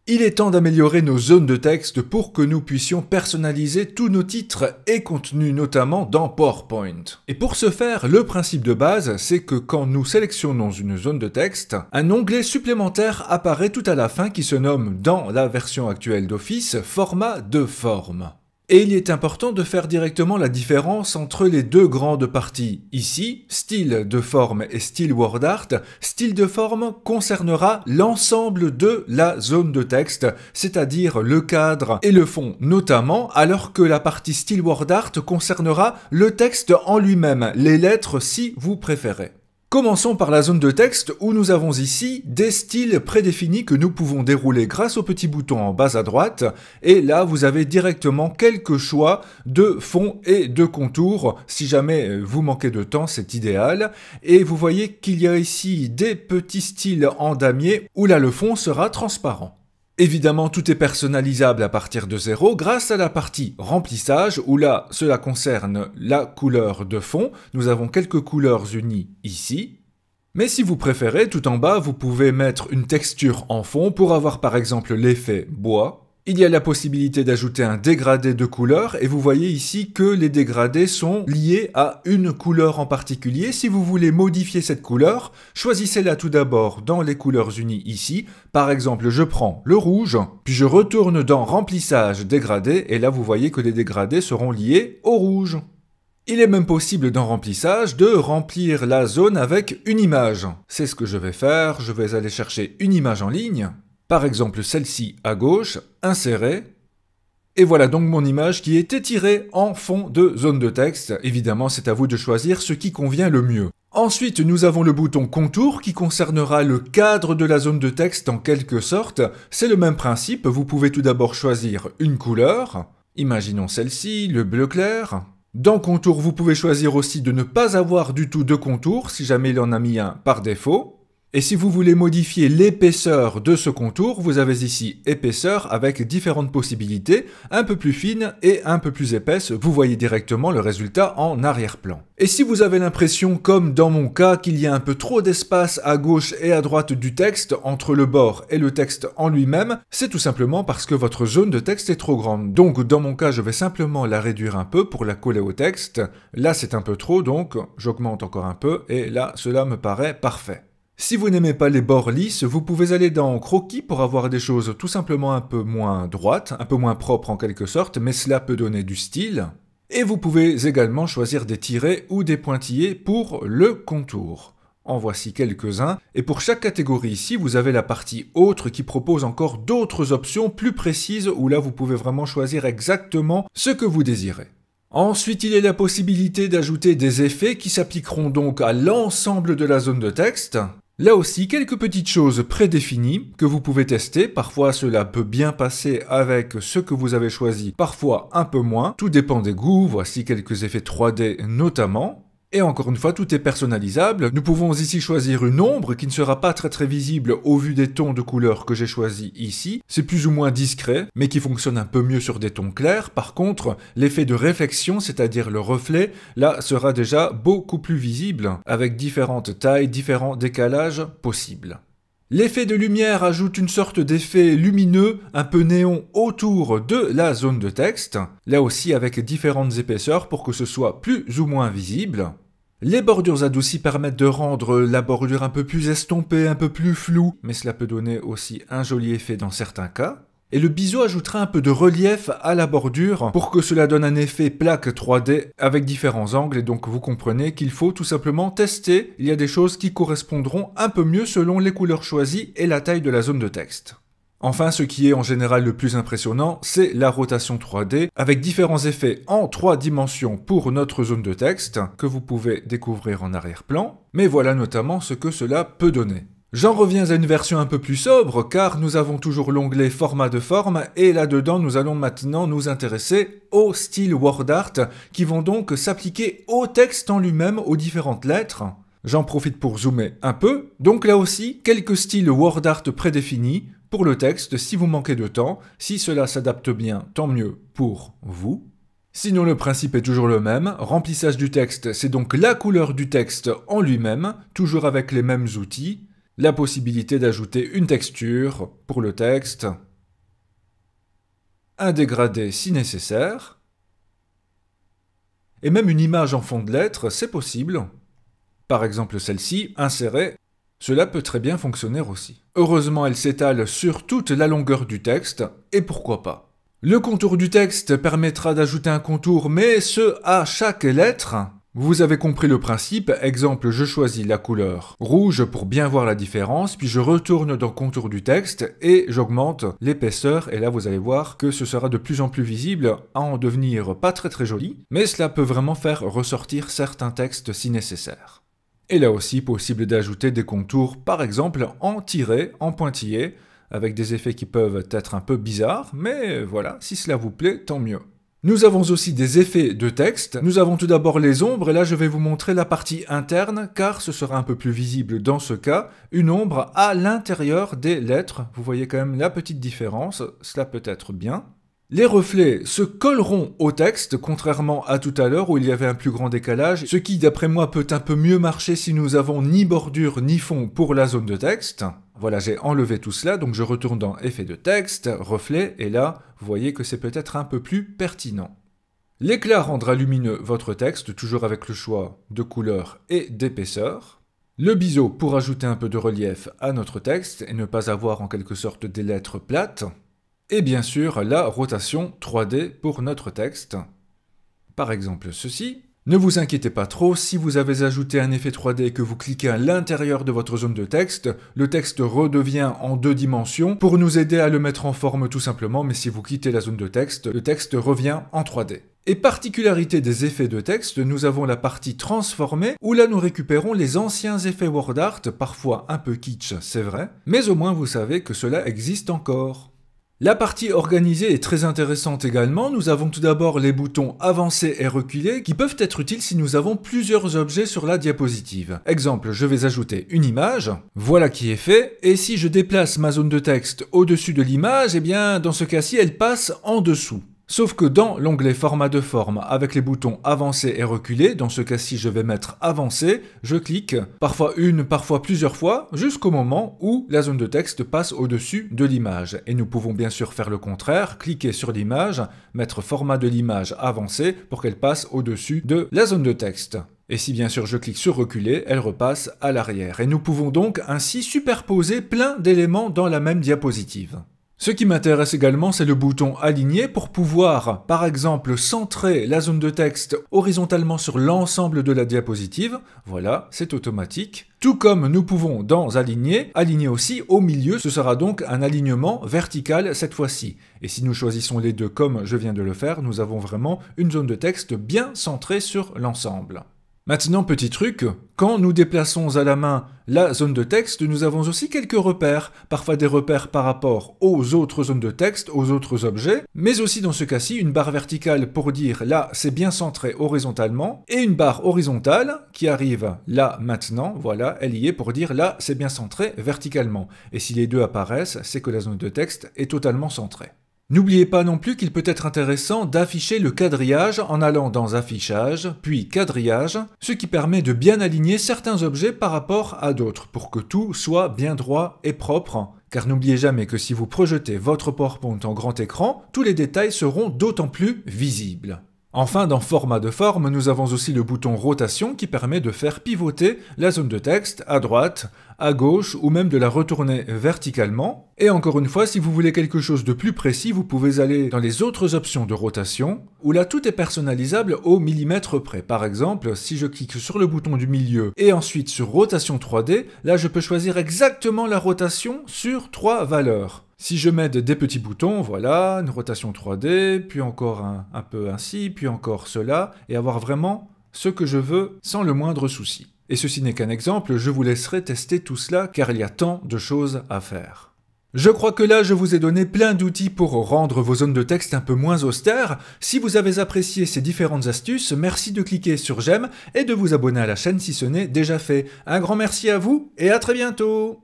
Il est temps d'améliorer nos zones de texte pour que nous puissions personnaliser tous nos titres et contenus, notamment dans PowerPoint. Et pour ce faire, le principe de base, c'est que quand nous sélectionnons une zone de texte, un onglet supplémentaire apparaît tout à la fin qui se nomme, dans la version actuelle d'Office, Format de forme. Et il est important de faire directement la différence entre les deux grandes parties. Ici, style de forme et style WordArt. Style de forme concernera l'ensemble de la zone de texte, c'est-à-dire le cadre et le fond notamment, alors que la partie style WordArt concernera le texte en lui-même, les lettres si vous préférez. Commençons par la zone de texte où nous avons ici des styles prédéfinis que nous pouvons dérouler grâce au petit bouton en bas à droite et là vous avez directement quelques choix de fond et de contour. Si jamais vous manquez de temps, c'est idéal. Et vous voyez qu'il y a ici des petits styles en damier où là le fond sera transparent. Évidemment, tout est personnalisable à partir de 0 grâce à la partie remplissage où là, cela concerne la couleur de fond. Nous avons quelques couleurs unies ici. Mais si vous préférez, tout en bas, vous pouvez mettre une texture en fond pour avoir par exemple l'effet bois. Il y a la possibilité d'ajouter un dégradé de couleur et vous voyez ici que les dégradés sont liés à une couleur en particulier. Si vous voulez modifier cette couleur, choisissez-la tout d'abord dans les couleurs unies ici. Par exemple, je prends le rouge, puis je retourne dans remplissage dégradé et là vous voyez que les dégradés seront liés au rouge. Il est même possible dans remplissage de remplir la zone avec une image. C'est ce que je vais faire, je vais aller chercher une image en ligne. Par exemple celle-ci à gauche, insérer, et voilà donc mon image qui est étirée en fond de zone de texte. Évidemment, c'est à vous de choisir ce qui convient le mieux. Ensuite, nous avons le bouton contour qui concernera le cadre de la zone de texte en quelque sorte. C'est le même principe, vous pouvez tout d'abord choisir une couleur, imaginons celle-ci, le bleu clair. Dans contour, vous pouvez choisir aussi de ne pas avoir du tout de contour si jamais il en a mis un par défaut. Et si vous voulez modifier l'épaisseur de ce contour, vous avez ici épaisseur avec différentes possibilités, un peu plus fine et un peu plus épaisse. Vous voyez directement le résultat en arrière-plan. Et si vous avez l'impression, comme dans mon cas, qu'il y a un peu trop d'espace à gauche et à droite du texte, entre le bord et le texte en lui-même, c'est tout simplement parce que votre zone de texte est trop grande. Donc dans mon cas, je vais simplement la réduire un peu pour la coller au texte. Là, c'est un peu trop, donc j'augmente encore un peu et là, cela me paraît parfait. Si vous n'aimez pas les bords lisses, vous pouvez aller dans croquis pour avoir des choses tout simplement un peu moins droites, un peu moins propres en quelque sorte, mais cela peut donner du style. Et vous pouvez également choisir des tirets ou des pointillés pour le contour. En voici quelques-uns, et pour chaque catégorie ici, vous avez la partie autre qui propose encore d'autres options plus précises où là vous pouvez vraiment choisir exactement ce que vous désirez. Ensuite, il y a la possibilité d'ajouter des effets qui s'appliqueront donc à l'ensemble de la zone de texte. Là aussi, quelques petites choses prédéfinies que vous pouvez tester. Parfois, cela peut bien passer avec ce que vous avez choisi, parfois un peu moins. Tout dépend des goûts. Voici quelques effets 3D notamment. Et encore une fois, tout est personnalisable. Nous pouvons ici choisir une ombre qui ne sera pas très visible au vu des tons de couleurs que j'ai choisis ici. C'est plus ou moins discret, mais qui fonctionne un peu mieux sur des tons clairs. Par contre, l'effet de réflexion, c'est-à-dire le reflet, là, sera déjà beaucoup plus visible, avec différentes tailles, différents décalages possibles. L'effet de lumière ajoute une sorte d'effet lumineux, un peu néon autour de la zone de texte, là aussi avec différentes épaisseurs pour que ce soit plus ou moins visible. Les bordures adoucies permettent de rendre la bordure un peu plus estompée, un peu plus floue, mais cela peut donner aussi un joli effet dans certains cas. Et le biseau ajoutera un peu de relief à la bordure pour que cela donne un effet plaque 3D avec différents angles. Et donc vous comprenez qu'il faut tout simplement tester. Il y a des choses qui correspondront un peu mieux selon les couleurs choisies et la taille de la zone de texte. Enfin, ce qui est en général le plus impressionnant, c'est la rotation 3D, avec différents effets en 3 dimensions pour notre zone de texte, que vous pouvez découvrir en arrière-plan, mais voilà notamment ce que cela peut donner. J'en reviens à une version un peu plus sobre, car nous avons toujours l'onglet format de forme, et là-dedans nous allons maintenant nous intéresser aux styles WordArt, qui vont donc s'appliquer au texte en lui-même, aux différentes lettres. J'en profite pour zoomer un peu, donc là aussi, quelques styles WordArt prédéfinis, pour le texte, si vous manquez de temps, si cela s'adapte bien, tant mieux pour vous. Sinon, le principe est toujours le même. Remplissage du texte, c'est donc la couleur du texte en lui-même, toujours avec les mêmes outils. La possibilité d'ajouter une texture pour le texte. un dégradé si nécessaire. Et même une image en fond de lettre, c'est possible. Par exemple celle-ci, insérée, cela peut très bien fonctionner aussi. Heureusement, elle s'étale sur toute la longueur du texte, et pourquoi pas. Le contour du texte permettra d'ajouter un contour, mais ce à chaque lettre. Vous avez compris le principe, exemple je choisis la couleur rouge pour bien voir la différence, puis je retourne dans le contour du texte et j'augmente l'épaisseur et là vous allez voir que ce sera de plus en plus visible à en devenir pas très joli, mais cela peut vraiment faire ressortir certains textes si nécessaire. Et là aussi possible d'ajouter des contours par exemple en tiret, en pointillé, avec des effets qui peuvent être un peu bizarres, mais voilà, si cela vous plaît, tant mieux. Nous avons aussi des effets de texte. Nous avons tout d'abord les ombres, et là je vais vous montrer la partie interne, car ce sera un peu plus visible dans ce cas, une ombre à l'intérieur des lettres. Vous voyez quand même la petite différence, cela peut être bien. Les reflets se colleront au texte, contrairement à tout à l'heure où il y avait un plus grand décalage, ce qui d'après moi peut un peu mieux marcher si nous avons ni bordure ni fond pour la zone de texte. Voilà, j'ai enlevé tout cela, donc je retourne dans Effet de texte, Reflet, et là, vous voyez que c'est peut-être un peu plus pertinent. L'éclat rendra lumineux votre texte, toujours avec le choix de couleur et d'épaisseur. Le biseau pour ajouter un peu de relief à notre texte et ne pas avoir en quelque sorte des lettres plates. Et bien sûr, la rotation 3D pour notre texte. Par exemple ceci. Ne vous inquiétez pas trop, si vous avez ajouté un effet 3D et que vous cliquez à l'intérieur de votre zone de texte, le texte redevient en 2 dimensions pour nous aider à le mettre en forme tout simplement, mais si vous quittez la zone de texte, le texte revient en 3D. Et particularité des effets de texte, nous avons la partie transformée, où là nous récupérons les anciens effets WordArt, parfois un peu kitsch, c'est vrai, mais au moins vous savez que cela existe encore. La partie organisée est très intéressante également. Nous avons tout d'abord les boutons avancer et reculer qui peuvent être utiles si nous avons plusieurs objets sur la diapositive. Exemple, je vais ajouter une image. Voilà qui est fait. Et si je déplace ma zone de texte au-dessus de l'image, eh bien dans ce cas-ci, elle passe en dessous. Sauf que dans l'onglet format de forme, avec les boutons avancer et reculer, dans ce cas-ci je vais mettre avancer, je clique, parfois une, parfois plusieurs fois, jusqu'au moment où la zone de texte passe au-dessus de l'image. Et nous pouvons bien sûr faire le contraire, cliquer sur l'image, mettre format de l'image avancé pour qu'elle passe au-dessus de la zone de texte. Et si bien sûr je clique sur reculer, elle repasse à l'arrière. Et nous pouvons donc ainsi superposer plein d'éléments dans la même diapositive. Ce qui m'intéresse également, c'est le bouton aligner pour pouvoir, par exemple, centrer la zone de texte horizontalement sur l'ensemble de la diapositive. Voilà, c'est automatique. Tout comme nous pouvons, dans aligner aussi au milieu, ce sera donc un alignement vertical cette fois-ci. Et si nous choisissons les deux comme je viens de le faire, nous avons vraiment une zone de texte bien centrée sur l'ensemble. Maintenant, petit truc, quand nous déplaçons à la main la zone de texte, nous avons aussi quelques repères, parfois des repères par rapport aux autres zones de texte, aux autres objets, mais aussi dans ce cas-ci une barre verticale pour dire là c'est bien centré horizontalement, et une barre horizontale qui arrive là maintenant, voilà, elle y est pour dire là c'est bien centré verticalement. Et si les deux apparaissent, c'est que la zone de texte est totalement centrée. N'oubliez pas non plus qu'il peut être intéressant d'afficher le quadrillage en allant dans Affichage, puis Quadrillage, ce qui permet de bien aligner certains objets par rapport à d'autres, pour que tout soit bien droit et propre. Car n'oubliez jamais que si vous projetez votre PowerPoint en grand écran, tous les détails seront d'autant plus visibles. Enfin, dans Format de forme, nous avons aussi le bouton Rotation qui permet de faire pivoter la zone de texte à droite, à gauche ou même de la retourner verticalement. Et encore une fois, si vous voulez quelque chose de plus précis, vous pouvez aller dans les autres options de rotation où là tout est personnalisable au millimètre près. Par exemple, si je clique sur le bouton du milieu et ensuite sur Rotation 3D, là je peux choisir exactement la rotation sur 3 valeurs. Si je mets des petits boutons, voilà, une rotation 3D, puis encore un peu ainsi, puis encore cela, et avoir vraiment ce que je veux sans le moindre souci. Et ceci n'est qu'un exemple, je vous laisserai tester tout cela car il y a tant de choses à faire. Je crois que là, je vous ai donné plein d'outils pour rendre vos zones de texte un peu moins austères. Si vous avez apprécié ces différentes astuces, merci de cliquer sur j'aime et de vous abonner à la chaîne si ce n'est déjà fait. Un grand merci à vous et à très bientôt!